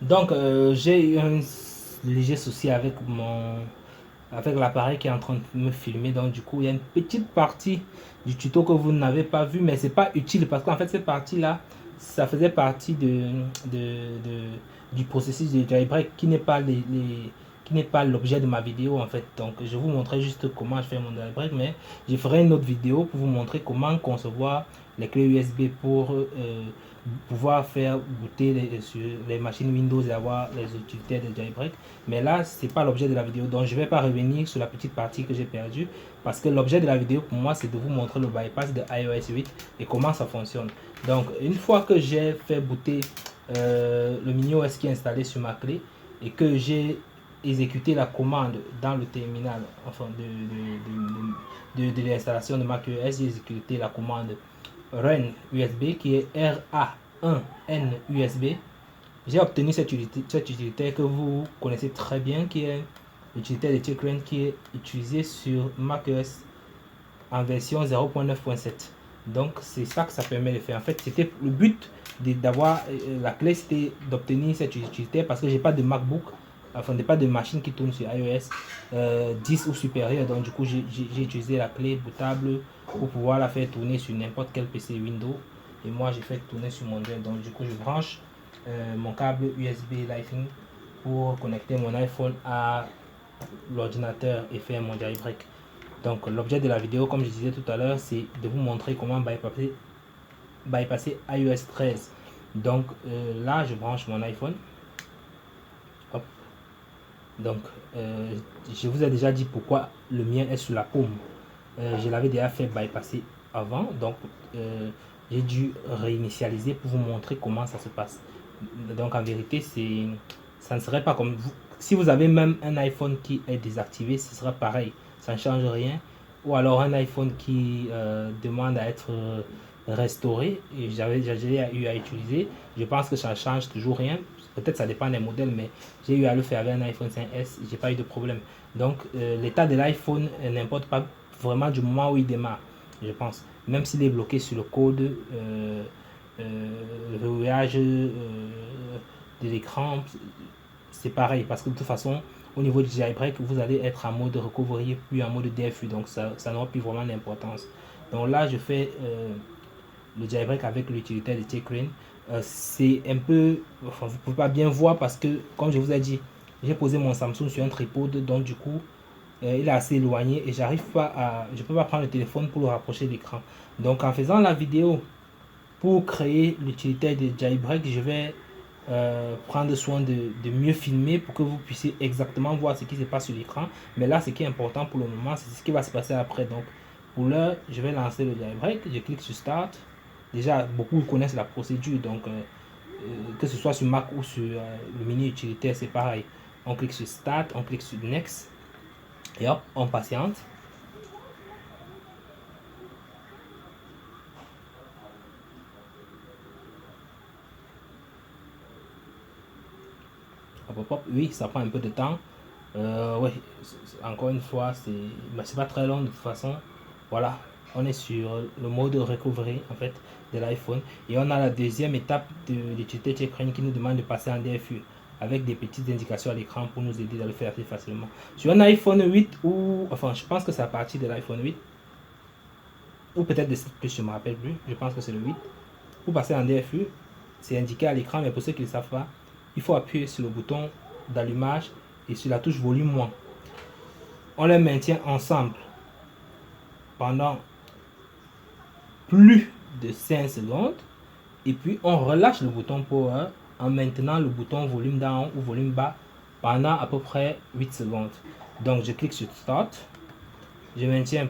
Donc, j'ai eu un léger souci avec l'appareil qui est en train de me filmer. Donc, du coup, il y a une petite partie du tuto que vous n'avez pas vu, mais c'est pas utile parce qu'en fait, cette partie-là, ça faisait partie du processus de jailbreak qui n'est pas qui n'est pas l'objet de ma vidéo en fait. Donc, je vous montrer juste comment je fais mon jailbreak, mais je ferai une autre vidéo pour vous montrer comment concevoir les clés USB pour pouvoir faire booter sur les machines Windows et avoir les utilitaires de jailbreak. Mais là, c'est pas l'objet de la vidéo, donc je vais pas revenir sur la petite partie que j'ai perdue parce que l'objet de la vidéo pour moi c'est de vous montrer le bypass de iOS 8 et comment ça fonctionne. Donc une fois que j'ai fait booter le mini-OS qui est installé sur ma clé et que j'ai exécuté la commande dans le terminal enfin de l'installation de macOS, j'ai exécuté la commande run USB qui est RA1N USB. J'ai obtenu cette utilité que vous connaissez très bien qui est l'utilité de checkra1n qui est utilisée sur macOS en version 0.9.7. Donc c'est ça que ça permet de faire. En fait, c'était le but d'avoir la clé, c'était d'obtenir cette utilité parce que j'ai pas de MacBook, enfin pas de machine qui tourne sur iOS 10 ou supérieur. Donc du coup, j'ai utilisé la clé bootable pour pouvoir la faire tourner sur n'importe quel PC Windows. Et moi, j'ai fait tourner sur mon Dell. Donc du coup, je branche mon câble USB Lightning pour connecter mon iPhone à l'ordinateur et faire mon jailbreak. Donc l'objet de la vidéo, comme je disais tout à l'heure, c'est de vous montrer comment bypasser iOS 13. Donc là, je branche mon iPhone. Hop. Donc je vous ai déjà dit pourquoi le mien est sur la paume. Je l'avais déjà fait bypasser avant. Donc j'ai dû réinitialiser pour vous montrer comment ça se passe. Donc en vérité, ça ne serait pas comme vous. Si vous avez même un iPhone qui est désactivé, ce sera pareil. Ça ne change rien. Ou alors un iPhone qui demande à être restauré. Et j'ai eu à utiliser. Je pense que ça ne change toujours rien. Peut-être ça dépend des modèles, mais j'ai eu à le faire avec un iPhone 5S. J'ai pas eu de problème. Donc l'état de l'iPhone n'importe pas vraiment du moment où il démarre, je pense. Même s'il est bloqué sur le code, le verrouillage de l'écran, c'est pareil. Parce que de toute façon, au niveau du jailbreak, vous allez être en mode recovery, puis en mode DFU. Donc ça n'aura plus vraiment d'importance. Donc là, je fais le jailbreak avec l'utilitaire de checkra1n. C'est un peu, enfin, vous ne pouvez pas bien voir parce que, comme je vous ai dit, j'ai posé mon Samsung sur un tripode, donc du coup, il est assez éloigné et je peux pas prendre le téléphone pour le rapprocher de l'écran. Donc en faisant la vidéo pour créer l'utilité de jailbreak, je vais prendre soin de mieux filmer pour que vous puissiez exactement voir ce qui se passe sur l'écran. Mais là, ce qui est important pour le moment, c'est ce qui va se passer après. Donc pour l'heure, je vais lancer le jailbreak, je clique sur Start. Déjà, beaucoup connaissent la procédure, donc que ce soit sur Mac ou sur le mini utilitaire, c'est pareil. On clique sur Start, on clique sur Next. Et hop, on patiente. Hop, hop, hop. Oui, ça prend un peu de temps. Oui, encore une fois, c'est pas très long de toute façon. Voilà, on est sur le mode recovery en fait de l'iPhone. Et on a la deuxième étape de l'utilité checkra1n qui nous demande de passer en DFU avec des petites indications à l'écran pour nous aider à le faire assez facilement. Sur un iPhone 8 ou, enfin, je pense que c'est à partir de l'iPhone 8 ou peut-être de plus, je ne me rappelle plus. Je pense que c'est le 8. Pour passer en DFU, c'est indiqué à l'écran, mais pour ceux qui ne le savent pas, il faut appuyer sur le bouton d'allumage et sur la touche volume moins. On les maintient ensemble pendant plus de 5 secondes et puis on relâche le bouton power en maintenant le bouton volume down ou volume bas pendant à peu près 8 secondes. Donc je clique sur start, je maintiens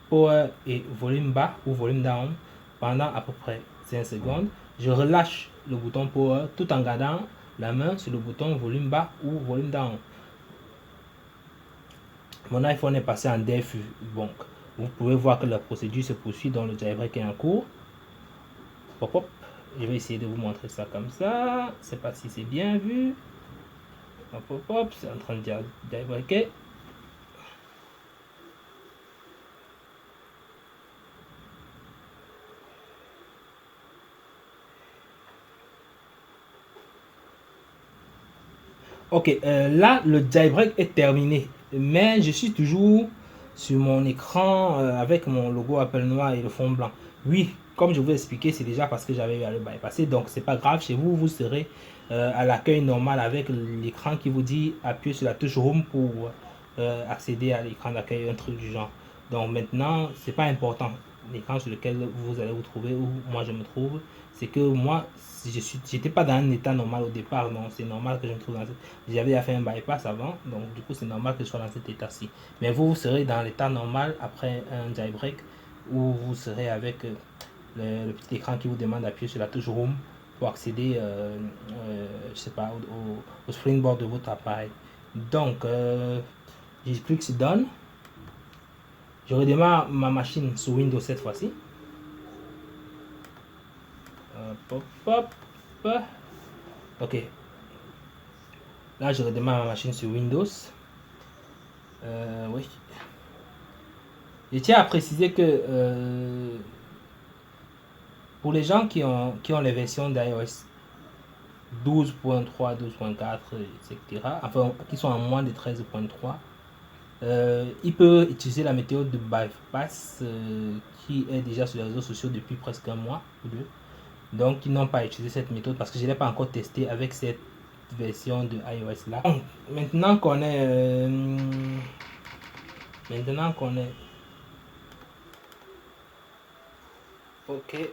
power et volume bas ou volume down pendant à peu près 5 secondes. Je relâche le bouton power tout en gardant la main sur le bouton volume bas ou volume down. Mon iPhone est passé en DFU. Donc, vous pouvez voir que la procédure se poursuit dans le jailbreak est en cours. Hop, hop. Je vais essayer de vous montrer ça comme ça. Je ne sais pas si c'est bien vu. Hop, hop, hop. C'est en train de jailbreaker. Ok, là, le jailbreak est terminé. Mais je suis toujours sur mon écran avec mon logo Apple noir et le fond blanc. Oui, comme je vous ai expliqué, c'est déjà parce que j'avais eu à le bypasser. Donc, c'est pas grave. Chez vous, vous serez à l'accueil normal avec l'écran qui vous dit appuyez sur la touche Home pour accéder à l'écran d'accueil, un truc du genre. Donc, maintenant, c'est pas important l'écran sur lequel vous allez vous trouver, où moi je me trouve. C'est que moi, j'étais pas dans un état normal au départ. Donc, c'est normal que je me trouve dans cette. J'avais fait un bypass avant, donc du coup c'est normal que je sois dans cet état-ci. Mais vous, vous serez dans l'état normal après un jailbreak où vous serez avec le petit écran qui vous demande d'appuyer sur la touche Home pour accéder, je sais pas, au springboard de votre appareil. Donc, j'ai cliqué sur Done. Je redémarre ma machine sous Windows cette fois-ci. Pop, pop. Ok. Là, je redémarre ma machine sur Windows. Oui. Je tiens à préciser que pour les gens qui ont les versions d'iOS 12.3, 12.4, etc., enfin, qui sont en moins de 13.3, ils peuvent utiliser la méthode de bypass qui est déjà sur les réseaux sociaux depuis presque un mois ou deux. Donc, ils n'ont pas utilisé cette méthode parce que je ne l'ai pas encore testé avec cette version de iOS là. Donc, maintenant qu'on est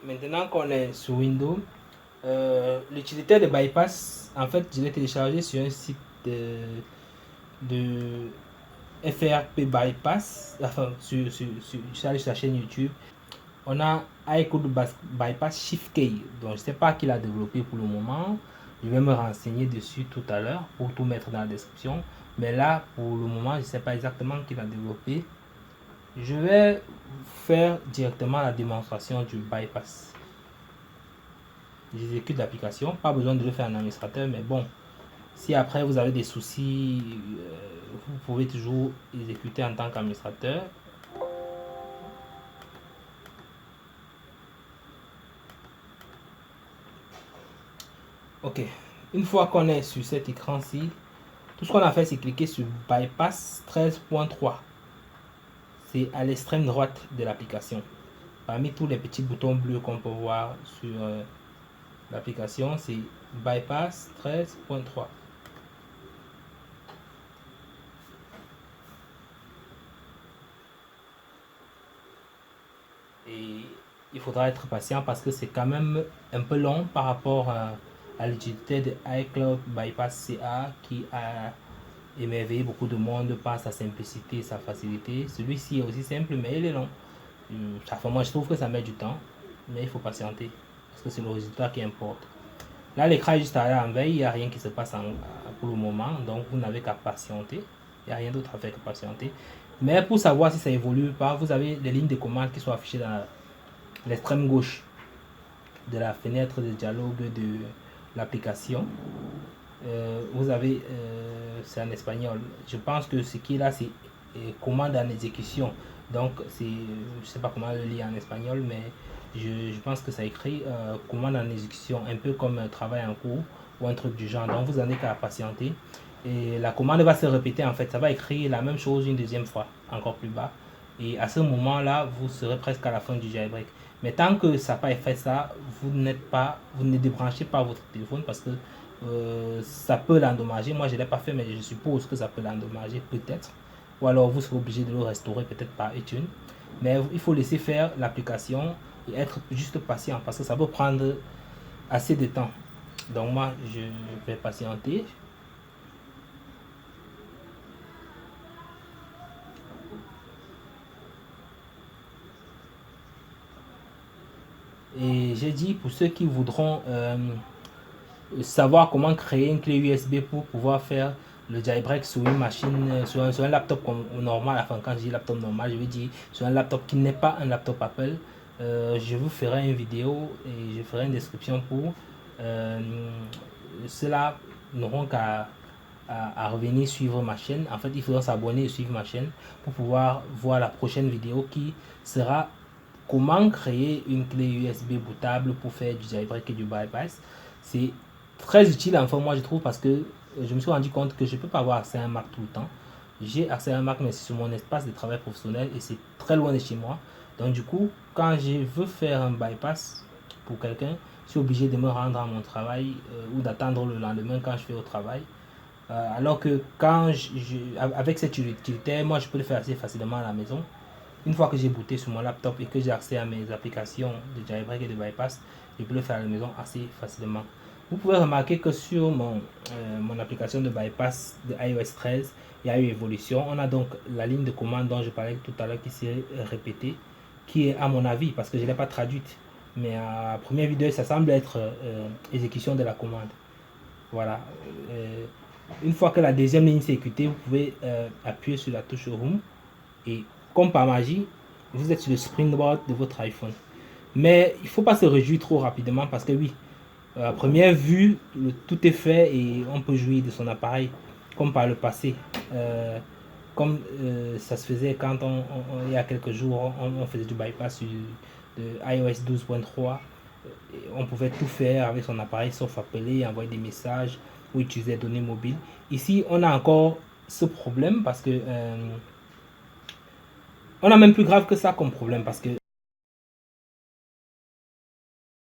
maintenant qu'on est sur Windows, l'utilitaire de bypass, en fait, je l'ai téléchargé sur un site de FRP Bypass, enfin, sur sa chaîne YouTube. On a iCloud Bypass Shift Key, donc je ne sais pas qui l'a développé pour le moment. Je vais me renseigner dessus tout à l'heure pour tout mettre dans la description. Mais là, pour le moment, je ne sais pas exactement qui l'a développé. Je vais faire directement la démonstration du bypass. J'exécute l'application, pas besoin de le faire en administrateur, mais bon, si après vous avez des soucis, vous pouvez toujours exécuter en tant qu'administrateur. Ok, une fois qu'on est sur cet écran-ci, tout ce qu'on a fait, c'est cliquer sur Bypass 13.3. C'est à l'extrême droite de l'application. Parmi tous les petits boutons bleus qu'on peut voir sur l'application, c'est Bypass 13.3. Et il faudra être patient parce que c'est quand même un peu long par rapport à l'utilité de iCloud Bypass CA qui a émerveillé beaucoup de monde par sa simplicité et sa facilité. Celui-ci est aussi simple, mais il est long. Enfin, moi, je trouve que ça met du temps, mais il faut patienter parce que c'est le résultat qui importe. Là, l'écran est juste en veille, il n'y a rien qui se passe pour le moment, donc vous n'avez qu'à patienter. Il n'y a rien d'autre à faire que patienter. Mais pour savoir si ça évolue ou pas, vous avez les lignes de commande qui sont affichées dans l'extrême gauche de la fenêtre de dialogue de l'application. Vous avez, c'est en espagnol. Je pense que ce qui est là, c'est commande en exécution. Donc, je ne sais pas comment le lire en espagnol, mais je pense que ça écrit commande en exécution, un peu comme travail en cours ou un truc du genre. Donc, vous n'avez qu'à patienter. Et la commande va se répéter en fait. Ça va écrire la même chose une deuxième fois, encore plus bas. Et à ce moment-là, vous serez presque à la fin du jailbreak. Mais tant que ça n'a pas fait ça, vous ne débranchez pas votre téléphone parce que ça peut l'endommager. Moi, je ne l'ai pas fait, mais je suppose que ça peut l'endommager peut-être. Ou alors, vous serez obligé de le restaurer peut-être par iTunes. Mais il faut laisser faire l'application et être juste patient parce que ça peut prendre assez de temps. Donc, moi, je vais patienter. Et j'ai dit pour ceux qui voudront savoir comment créer une clé USB pour pouvoir faire le jailbreak sur une machine, sur un laptop normal. Enfin, quand je dis laptop normal, je veux dire sur un laptop qui n'est pas un laptop Apple. Je vous ferai une vidéo et je ferai une description pour ceux-là n'auront qu'à revenir suivre ma chaîne. En fait, il faudra s'abonner et suivre ma chaîne pour pouvoir voir la prochaine vidéo qui sera comment créer une clé USB bootable pour faire du jailbreak et du bypass. C'est très utile, enfin moi je trouve, parce que je me suis rendu compte que je ne peux pas avoir accès à un Mac tout le temps. J'ai accès à un Mac, mais c'est sur mon espace de travail professionnel et c'est très loin de chez moi. Donc du coup, quand je veux faire un bypass pour quelqu'un, je suis obligé de me rendre à mon travail ou d'attendre le lendemain quand je vais au travail. Alors que avec cette utilité, moi je peux le faire assez facilement à la maison. Une fois que j'ai booté sur mon laptop et que j'ai accès à mes applications de jailbreak et de bypass, je peux le faire à la maison assez facilement. Vous pouvez remarquer que sur mon application de bypass de iOS 13, il y a eu évolution. On a donc la ligne de commande dont je parlais tout à l'heure qui s'est répétée, qui est à mon avis, parce que je ne l'ai pas traduite, mais à première vidéo, ça semble être exécution de la commande. Voilà. Une fois que la deuxième ligne s'est exécutée, vous pouvez appuyer sur la touche Home et comme par magie, vous êtes sur le springboard de votre iPhone. Mais il ne faut pas se réjouir trop rapidement parce que oui, à première vue, tout est fait et on peut jouir de son appareil comme par le passé. Comme ça se faisait quand il y a quelques jours, on faisait du bypass de iOS 12.3. On pouvait tout faire avec son appareil sauf appeler, envoyer des messages ou utiliser des données mobiles. Ici, on a encore ce problème parce que on a même plus grave que ça comme problème parce que